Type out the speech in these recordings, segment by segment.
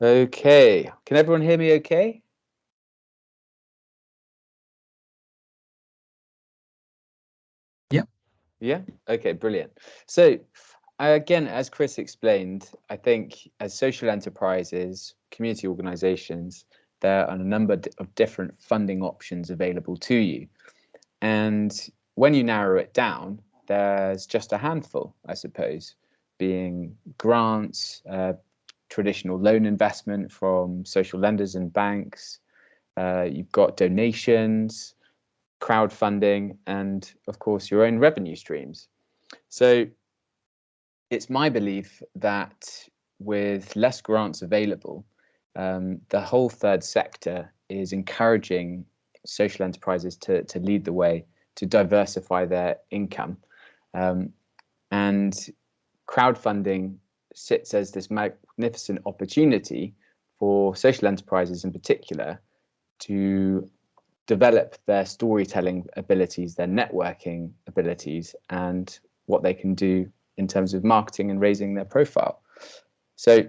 Okay, can everyone hear me okay? Yeah. Yeah? Okay, brilliant. So, again, as Chris explained, I think as social enterprises, community organizations, there are a number of different funding options available to you. And when you narrow it down, there's just a handful, I suppose, being grants, traditional loan investment from social lenders and banks. You've got donations, crowdfunding, and of course, your own revenue streams. So it's my belief that with less grants available, the whole third sector is encouraging social enterprises to lead the way, to diversify their income. And crowdfunding sits as this magnificent opportunity for social enterprises in particular to develop their storytelling abilities, their networking abilities, and what they can do in terms of marketing and raising their profile. So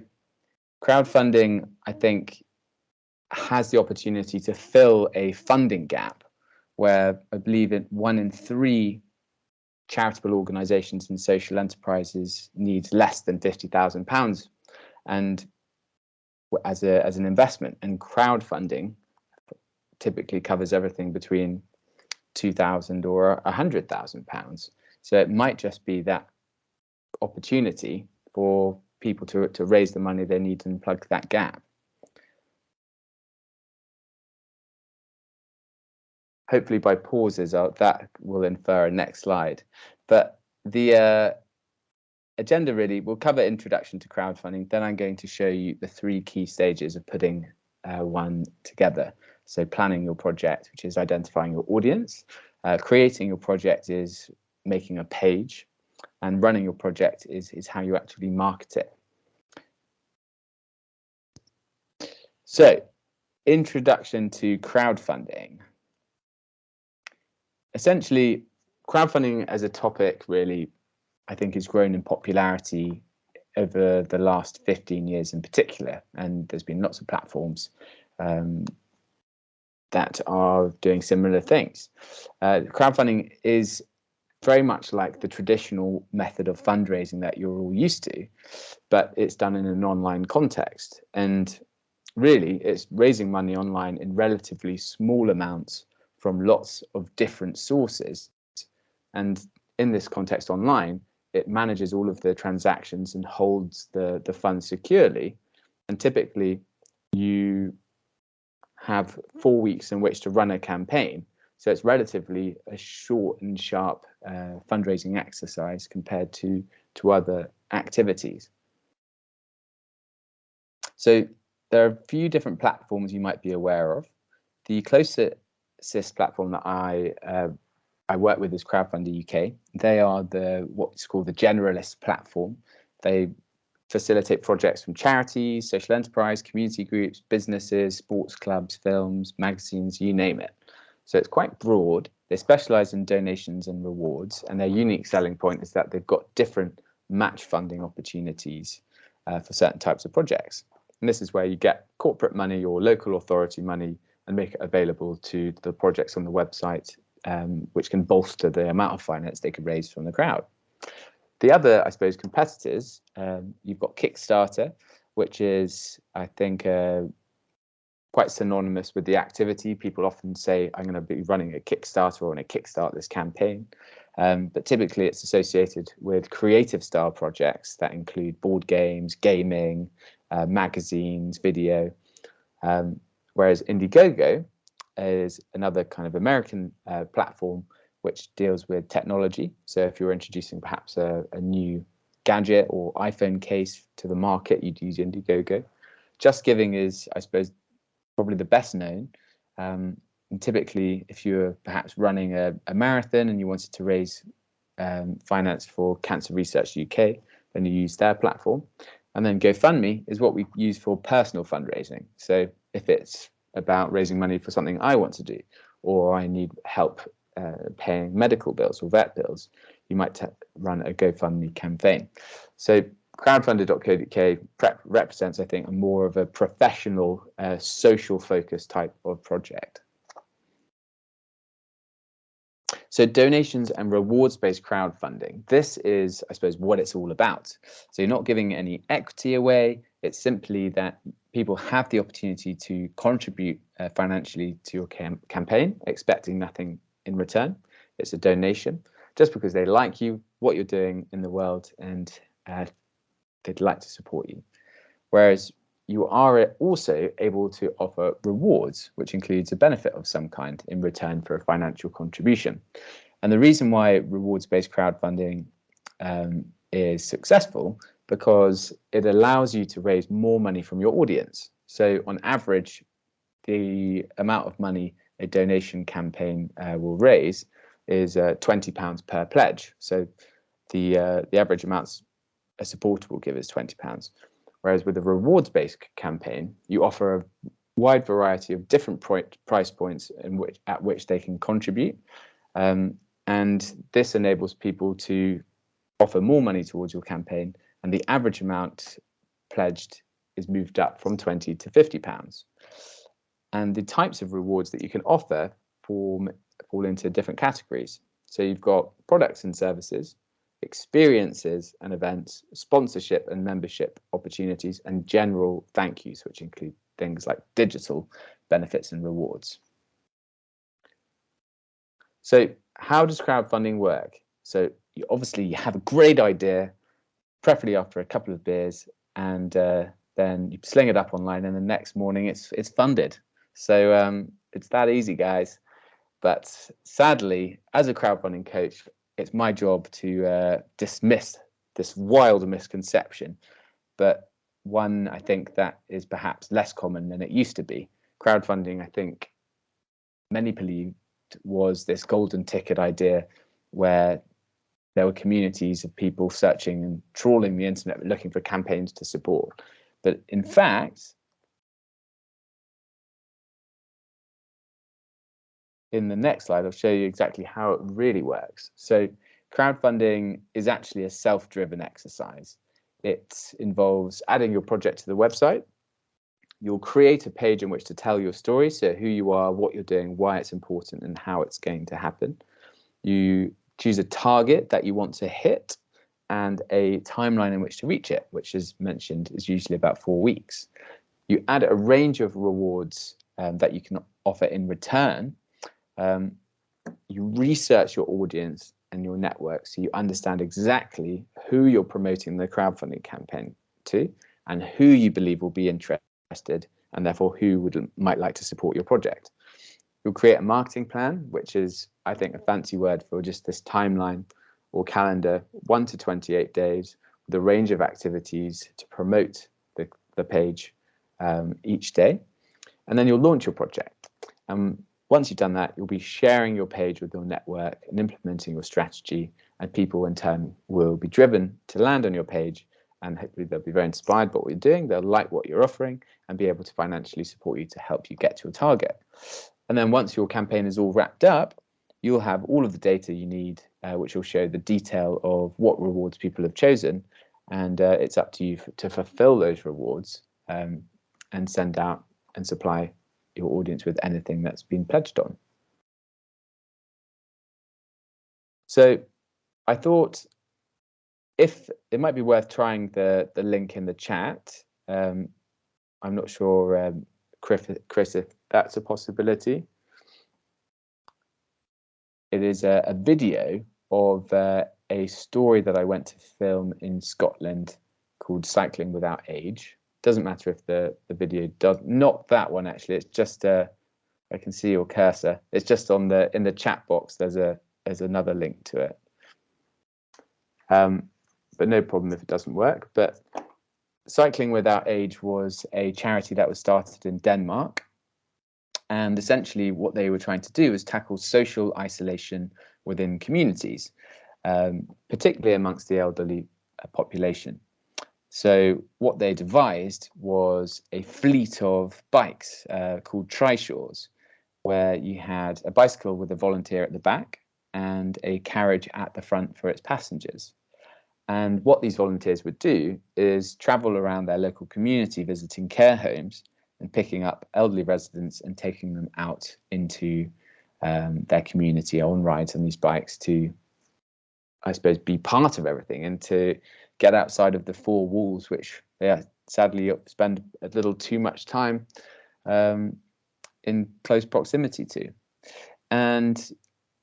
crowdfunding, I think, has the opportunity to fill a funding gap where I believe 1 in 3 charitable organisations and social enterprises needs less than £50,000 and as an investment, and crowdfunding typically covers everything between £2,000 or £100,000. So it might just be that opportunity for people to raise the money they need and plug that gap. Hopefully by pauses, that will infer a next slide. But the agenda really, we'll cover introduction to crowdfunding. Then I'm going to show you the 3 key stages of putting one together. So planning your project, which is identifying your audience. Creating your project is making a page. And running your project is how you actually market it. So, introduction to crowdfunding. Essentially, crowdfunding as a topic really, I think, has grown in popularity over the last 15 years in particular. And there's been lots of platforms that are doing similar things. Crowdfunding is very much like the traditional method of fundraising that you're all used to, but it's done in an online context. And really, it's raising money online in relatively small amounts from lots of different sources. And in this context online, it manages all of the transactions and holds the funds securely. And typically, you have 4 weeks in which to run a campaign. So it's relatively a short and sharp fundraising exercise compared to other activities. So there are a few different platforms you might be aware of. The closest platform that I work with is Crowdfunding UK. They are what's called the generalist platform. They facilitate projects from charities, social enterprise, community groups, businesses, sports clubs, films, magazines, you name it. So it's quite broad. They specialize in donations and rewards, and their unique selling point is that they've got different match funding opportunities for certain types of projects. And this is where you get corporate money or local authority money and make it available to the projects on the website, which can bolster the amount of finance they could raise from the crowd. The other, I suppose, competitors, you've got Kickstarter, which is, I think, quite synonymous with the activity. People often say, I'm going to be running a Kickstarter or want to kickstart this campaign. But typically it's associated with creative style projects that include board games, gaming, magazines, video. Whereas Indiegogo is another kind of American platform which deals with technology. So if you're introducing perhaps a new gadget or iPhone case to the market, you'd use Indiegogo. Just Giving is, I suppose, probably the best known. And typically, if you're perhaps running a marathon and you wanted to raise finance for Cancer Research UK, then you use their platform. And then GoFundMe is what we use for personal fundraising. So if it's about raising money for something I want to do, or I need help paying medical bills or vet bills, you might run a GoFundMe campaign. So crowdfunded.co.uk represents, I think, a more of a professional, social focused type of project. So donations and rewards-based crowdfunding, this is, I suppose, what it's all about. So you're not giving any equity away. It's simply that people have the opportunity to contribute financially to your campaign, expecting nothing in return. It's a donation just because they like you, what you're doing in the world, and they'd like to support you. Whereas you are also able to offer rewards, which includes a benefit of some kind in return for a financial contribution. And the reason why rewards-based crowdfunding is successful, because it allows you to raise more money from your audience. So on average, the amount of money a donation campaign will raise is £20 per pledge. So the average amounts a supporter will give is £20. Whereas with a rewards-based campaign, you offer a wide variety of different price points at which they can contribute. And this enables people to offer more money towards your campaign, and the average amount pledged is moved up from £20 to £50. And the types of rewards that you can offer fall into different categories. So you've got products and services, experiences and events, sponsorship and membership opportunities, and general thank yous, which include things like digital benefits and rewards. So how does crowdfunding work? So you have a great idea, preferably after a couple of beers, and then you sling it up online, and the next morning it's funded. So it's that easy, guys. But sadly, as a crowdfunding coach, it's my job to dismiss this wild misconception, but one I think that is perhaps less common than it used to be. Crowdfunding, I think many believed, was this golden ticket idea where there were communities of people searching and trawling the internet looking for campaigns to support. But in fact, in the next slide, I'll show you exactly how it really works. So crowdfunding is actually a self-driven exercise. It involves adding your project to the website. You'll create a page in which to tell your story, so who you are, what you're doing, why it's important, and how it's going to happen. You choose a target that you want to hit and a timeline in which to reach it, which, as mentioned, is usually about 4 weeks. You add a range of rewards that you can offer in return. You research your audience and your network so you understand exactly who you're promoting the crowdfunding campaign to and who you believe will be interested and therefore who might like to support your project. You'll create a marketing plan, which is, I think, a fancy word for just this timeline or calendar, 1 to 28 days, with a range of activities to promote the page each day. And then you'll launch your project. Once you've done that, you'll be sharing your page with your network and implementing your strategy, and people in turn will be driven to land on your page, and hopefully they'll be very inspired by what you're doing, they'll like what you're offering, and be able to financially support you to help you get to your target. And then once your campaign is all wrapped up, you'll have all of the data you need, which will show the detail of what rewards people have chosen, and it's up to you to fulfill those rewards and send out and supply your audience with anything that's been pledged on. So I thought if it might be worth trying the link in the chat. I'm not sure, Chris, if that's a possibility. It is a video of a story that I went to film in Scotland called Cycling Without Age. Doesn't matter if the video does, not that one actually, it's just I can see your cursor, it's just in the chat box, there's another link to it, but no problem if it doesn't work. But Cycling Without Age was a charity that was started in Denmark, and essentially what they were trying to do was tackle social isolation within communities, particularly amongst the elderly population. So what they devised was a fleet of bikes called trishaws, where you had a bicycle with a volunteer at the back and a carriage at the front for its passengers. And what these volunteers would do is travel around their local community, visiting care homes and picking up elderly residents and taking them out into their community on rides on these bikes to, I suppose, be part of everything and to get outside of the four walls, which they sadly spend a little too much time in close proximity to. And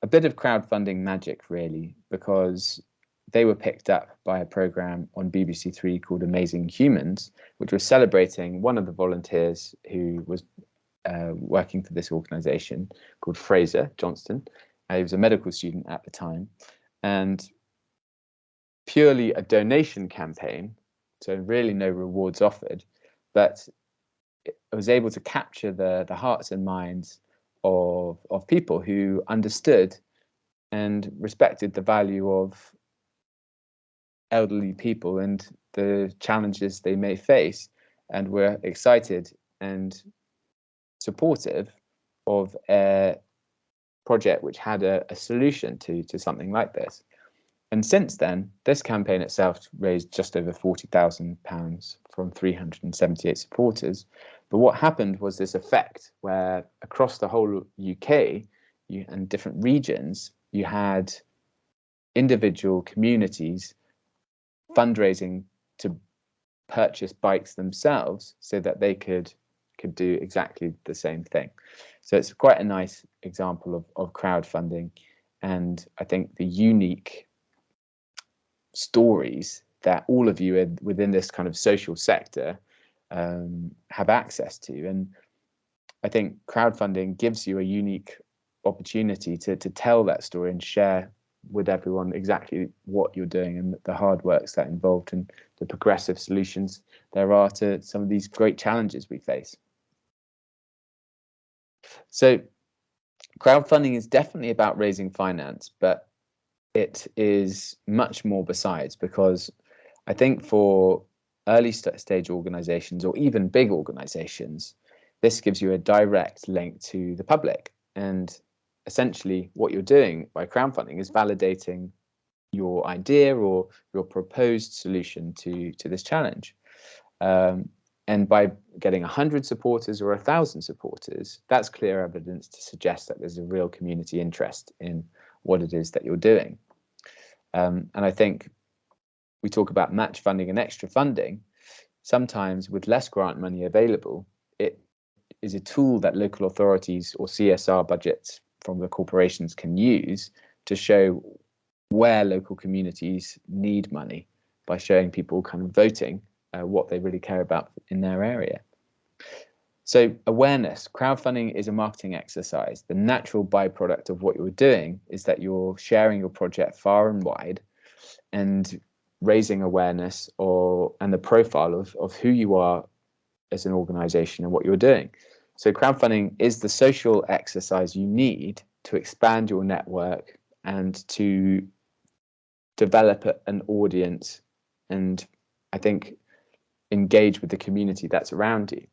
a bit of crowdfunding magic, really, because they were picked up by a program on BBC Three called Amazing Humans, which was celebrating one of the volunteers who was working for this organisation called Fraser Johnston. He was a medical student at the time, and purely a donation campaign, so really no rewards offered, but it was able to capture the hearts and minds of people who understood and respected the value of elderly people and the challenges they may face, and were excited and supportive of a project which had a solution to something like this. And since then, this campaign itself raised just over £40,000 from 378 supporters. But what happened was this effect where across the whole UK and different regions, you had individual communities fundraising to purchase bikes themselves so that they could do exactly the same thing. So it's quite a nice example of crowdfunding, and I think the unique stories that all of you within this kind of social sector have access to. And I think crowdfunding gives you a unique opportunity to tell that story and share with everyone exactly what you're doing and the hard works that involved and the progressive solutions there are to some of these great challenges we face. So crowdfunding is definitely about raising finance, but it is much more besides, because I think for early stage organizations or even big organizations, this gives you a direct link to the public. And essentially what you're doing by crowdfunding is validating your idea or your proposed solution to this challenge. And by getting 100 supporters or 1,000 supporters, that's clear evidence to suggest that there's a real community interest in what it is that you're doing. And I think we talk about match funding and extra funding. Sometimes with less grant money available, it is a tool that local authorities or CSR budgets from the corporations can use to show where local communities need money by showing people kind of voting what they really care about in their area. So awareness, crowdfunding is a marketing exercise. The natural byproduct of what you're doing is that you're sharing your project far and wide and raising awareness and the profile of who you are as an organization and what you're doing. So crowdfunding is the social exercise you need to expand your network and to develop an audience and, I think, engage with the community that's around you.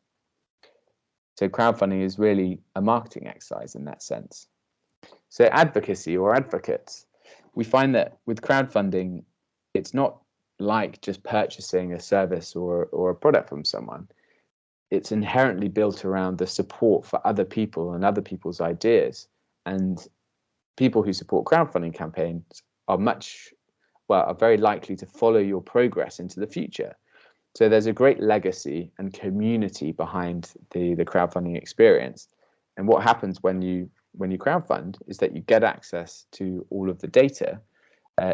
So crowdfunding is really a marketing exercise in that sense. So advocacy or advocates, we find that with crowdfunding, it's not like just purchasing a service or a product from someone. It's inherently built around the support for other people and other people's ideas. And people who support crowdfunding campaigns are very likely to follow your progress into the future. So there's a great legacy and community behind the crowdfunding experience. And what happens when you crowdfund is that you get access to all of the data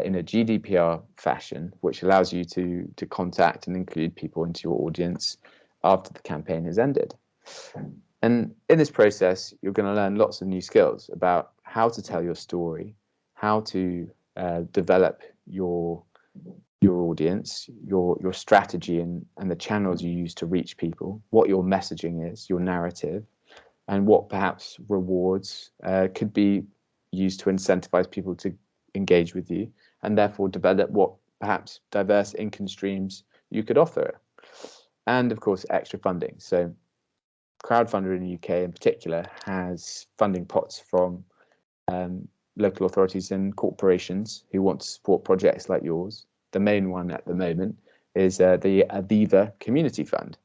in a GDPR fashion, which allows you to contact and include people into your audience after the campaign has ended. And in this process, you're going to learn lots of new skills about how to tell your story, how to develop your audience, your strategy and the channels you use to reach people, what your messaging is, your narrative, and what perhaps rewards could be used to incentivize people to engage with you, and therefore develop what perhaps diverse income streams you could offer. And of course, extra funding. So Crowdfunder in the UK in particular has funding pots from local authorities and corporations who want to support projects like yours. the main one at the moment is the Aviva Community Fund,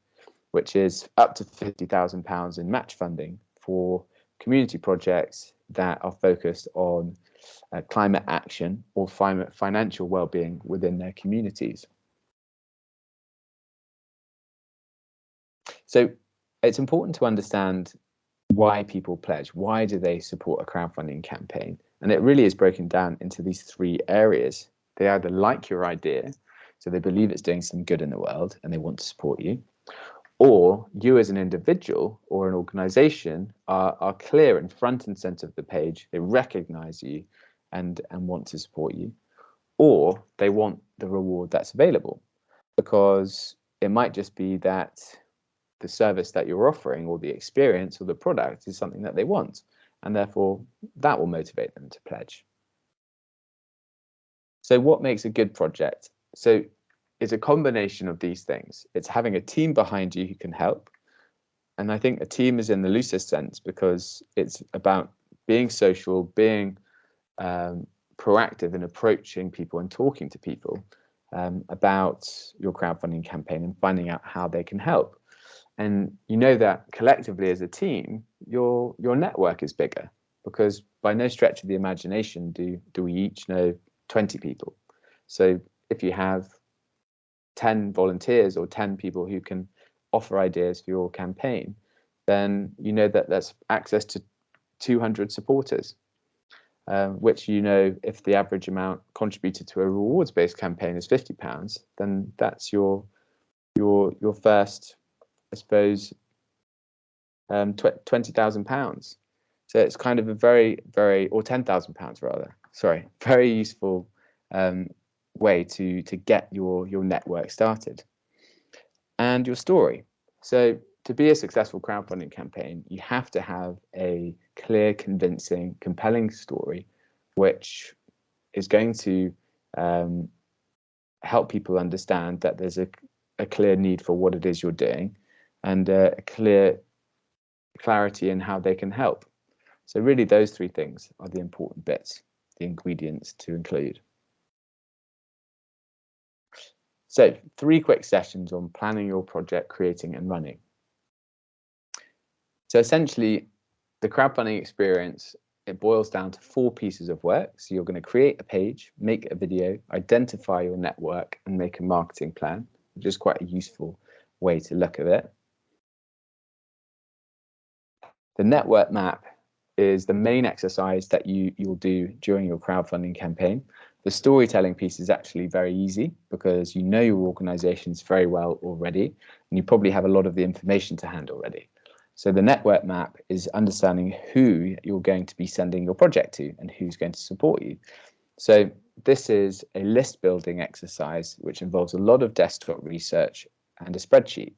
which is up to £50,000 in match funding for community projects that are focused on climate action or financial well-being within their communities. So it's important to understand why people pledge. Why do they support a crowdfunding campaign? And it really is broken down into these three areas. They either like your idea, so they believe it's doing some good in the world and they want to support you, or you as an individual or an organization are clear and front and center of the page. They recognize you and want to support you, or they want the reward that's available, because it might just be that the service that you're offering or the experience or the product is something that they want, and therefore that will motivate them to pledge. So what makes a good project? So it's a combination of these things. It's having a team behind you who can help. And I think a team is in the loosest sense because it's about being social, being proactive in approaching people and talking to people about your crowdfunding campaign and finding out how they can help. And you know that collectively as a team, your network is bigger, because by no stretch of the imagination do we each know 20 people. So if you have 10 volunteers or 10 people who can offer ideas for your campaign, then you know that that's access to 200 supporters, which, you know, if the average amount contributed to a rewards-based campaign is £50, then that's your first, I suppose, £20,000. So it's kind of a very, or £10,000 rather. Sorry, very useful way to get your network started. And your story. So to be a successful crowdfunding campaign, you have to have a clear, convincing, compelling story, which is going to help people understand that there's a clear need for what it is you're doing, and a clarity in how they can help. So really those three things are the important bits, the ingredients to include. So 3 quick sessions on planning your project, creating and running. So essentially the crowdfunding experience, it boils down to 4 pieces of work. So you're going to create a page, make a video, identify your network and make a marketing plan, which is quite a useful way to look at it. The network map is the main exercise that you'll do during your crowdfunding campaign. The storytelling piece is actually very easy because you know your organizations very well already, and you probably have a lot of the information to hand already. So the network map is understanding who you're going to be sending your project to and who's going to support you. So this is a list building exercise which involves a lot of desktop research and a spreadsheet,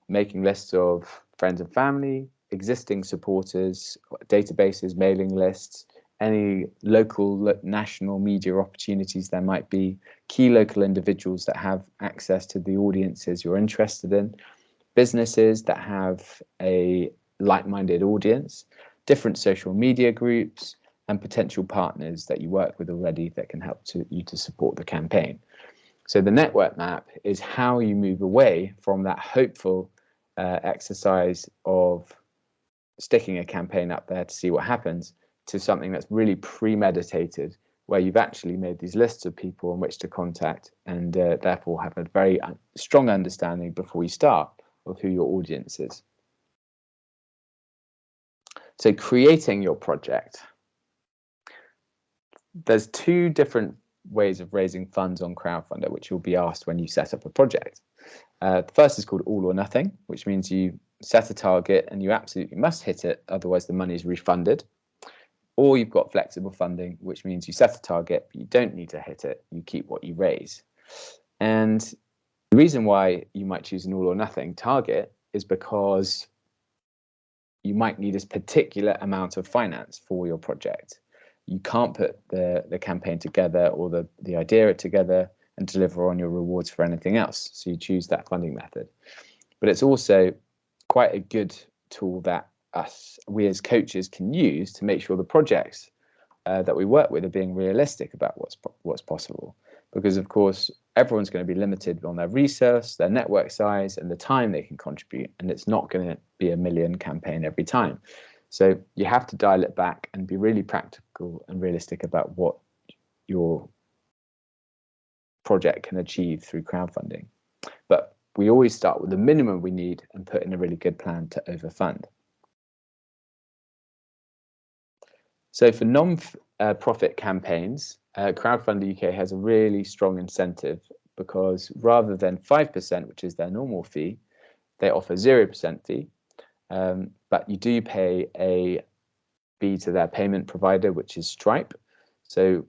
making lists of friends and family, existing supporters, databases, mailing lists, any local, national media opportunities there might be, key local individuals that have access to the audiences you're interested in, businesses that have a like-minded audience, different social media groups, and potential partners that you work with already that can help you to support the campaign. So the network map is how you move away from that hopeful exercise of sticking a campaign up there to see what happens, to something that's really premeditated, where you've actually made these lists of people on which to contact, and therefore have a very strong understanding before you start of who your audience is. So creating your project. There's 2 different ways of raising funds on Crowdfunder, which you'll be asked when you set up a project. The first is called all or nothing, which means you set a target and you absolutely must hit it, otherwise the money is refunded. Or you've got flexible funding, which means you set a target, but you don't need to hit it, you keep what you raise. And the reason why you might choose an all or nothing target is because you might need a particular amount of finance for your project. You can't put the campaign together or the idea together and deliver on your rewards for anything else. So you choose that funding method. But it's also quite a good tool that we as coaches can use to make sure the projects that we work with are being realistic about what's possible. Because of course, everyone's going to be limited on their resource, their network size, and the time they can contribute. And it's not going to be a million campaign every time. So you have to dial it back and be really practical and realistic about what your project can achieve through crowdfunding. But we always start with the minimum we need and put in a really good plan to overfund. So for non-profit campaigns, Crowdfunding UK has a really strong incentive, because rather than 5%, which is their normal fee, they offer 0% fee. But you do pay a fee to their payment provider, which is Stripe. So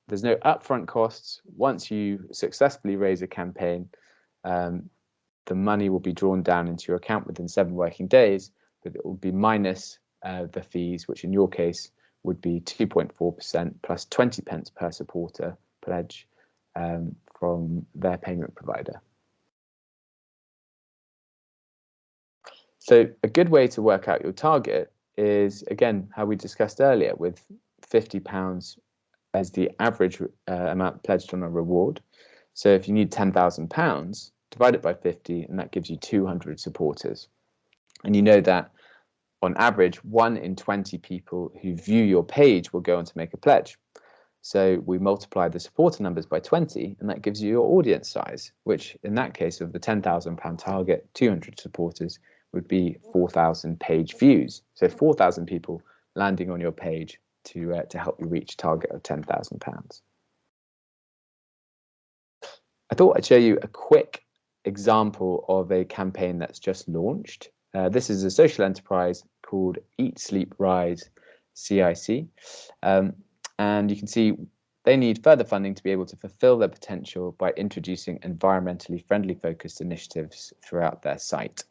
there's no upfront costs. Once you successfully raise a campaign, the money will be drawn down into your account within 7 working days, but it will be minus the fees, which in your case would be 2.4% plus 20 pence per supporter pledge from their payment provider. So a good way to work out your target is, again, how we discussed earlier, with £50 as the average amount pledged on a reward. So if you need £10,000, divide it by 50, and that gives you 200 supporters. And you know that on average, 1 in 20 people who view your page will go on to make a pledge. So we multiply the supporter numbers by 20, and that gives you your audience size, which in that case of the £10,000 target, 200 supporters would be 4,000 page views. So 4,000 people landing on your page to help you reach target of £10,000. I thought I'd show you a quick example of a campaign that's just launched. This is a social enterprise called Eat, Sleep, Rise CIC. And you can see they need further funding to be able to fulfill their potential by introducing environmentally friendly focused initiatives throughout their site.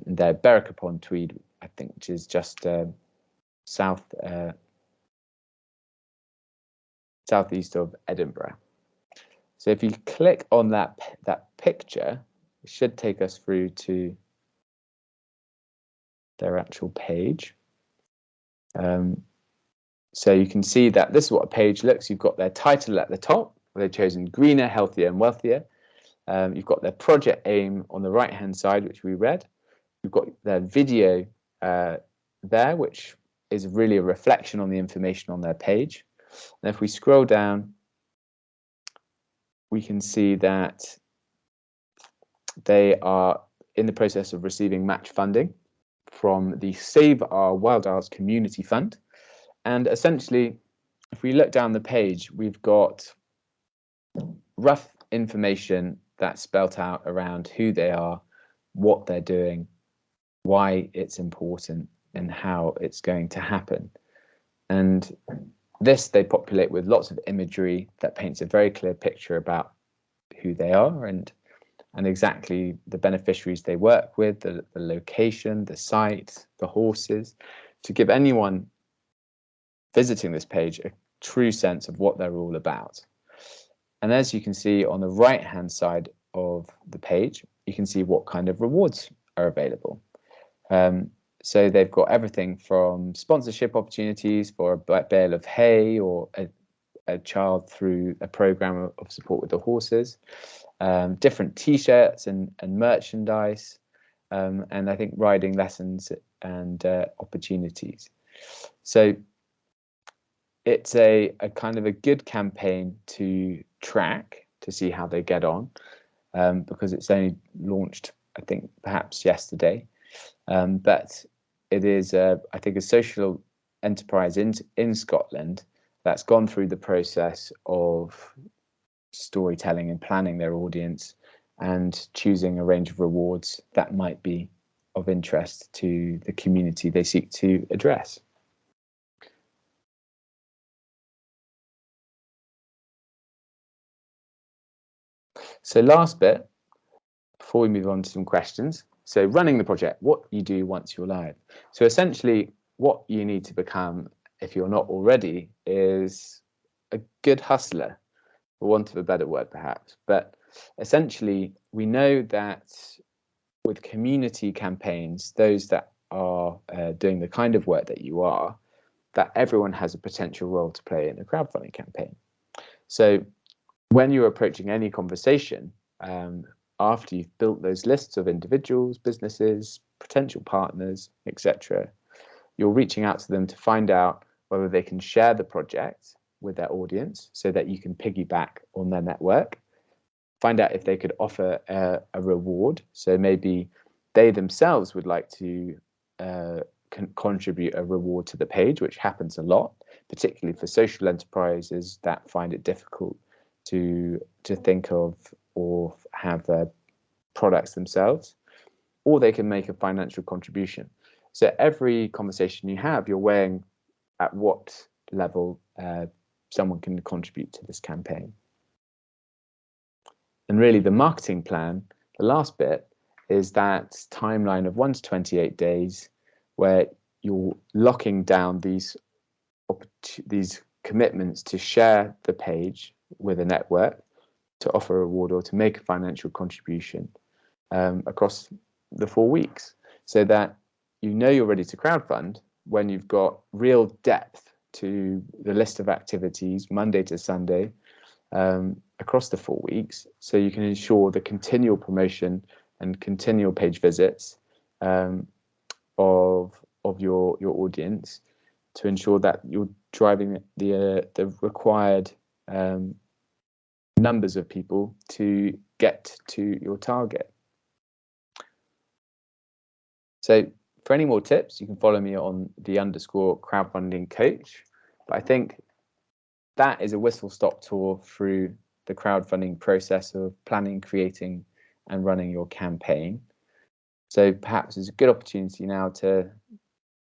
They're Berwick upon Tweed, I think, which is just southeast of Edinburgh. So if you click on that picture, it should take us through to their actual page. So you can see that this is what a page looks. You've got their title at the top, where they've chosen greener, healthier and wealthier. You've got their project aim on the right hand side, which we read. You've got their video there, which is really a reflection on the information on their page. And if we scroll down, we can see that they are in the process of receiving match funding from the Save Our Wild Isles Community Fund. And essentially, if we look down the page, we've got rough information that's spelt out around who they are, what they're doing, why it's important, and how it's going to happen. And this they populate with lots of imagery that paints a very clear picture about who they are and exactly the beneficiaries they work with, the location, the site, the horses, to give anyone visiting this page a true sense of what they're all about. And as you can see on the right hand side of the page, you can see what kind of rewards are available. So they've got everything from sponsorship opportunities for a bale of hay or a child through a program of support with the horses, different t-shirts and merchandise, and I think riding lessons and opportunities. So it's a kind of a good campaign to track to see how they get on, because it's only launched, I think, perhaps yesterday. But it is, I think, a social enterprise in Scotland that's gone through the process of storytelling and planning their audience and choosing a range of rewards that might be of interest to the community they seek to address. So last bit, before we move on to some questions. So running the project, what you do once you're live. So essentially what you need to become, if you're not already, is a good hustler, for want of a better word perhaps. But essentially we know that with community campaigns, those that are doing the kind of work that you are, that everyone has a potential role to play in a crowdfunding campaign. So when you're approaching any conversation, after you've built those lists of individuals, businesses, potential partners, etc., you're reaching out to them to find out whether they can share the project with their audience so that you can piggyback on their network. Find out if they could offer a reward. So maybe they themselves would like to contribute a reward to the page, which happens a lot, particularly for social enterprises that find it difficult to think of or have products themselves, or they can make a financial contribution. So every conversation you have, you're weighing at what level someone can contribute to this campaign. And really the marketing plan, the last bit, is that timeline of 1 to 28 days where you're locking down these commitments to share the page with a network, to offer a reward or to make a financial contribution across the 4 weeks, so that you know you're ready to crowdfund when you've got real depth to the list of activities Monday to Sunday across the 4 weeks, so you can ensure the continual promotion and continual page visits of your audience, to ensure that you're driving the required numbers of people to get to your target. So for any more tips, you can follow me on _crowdfunding coach. But I think that is a whistle-stop tour through the crowdfunding process of planning, creating, and running your campaign. So perhaps it's a good opportunity now to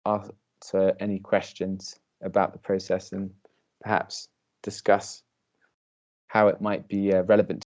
answer any questions about the process and perhaps discuss how it might be relevant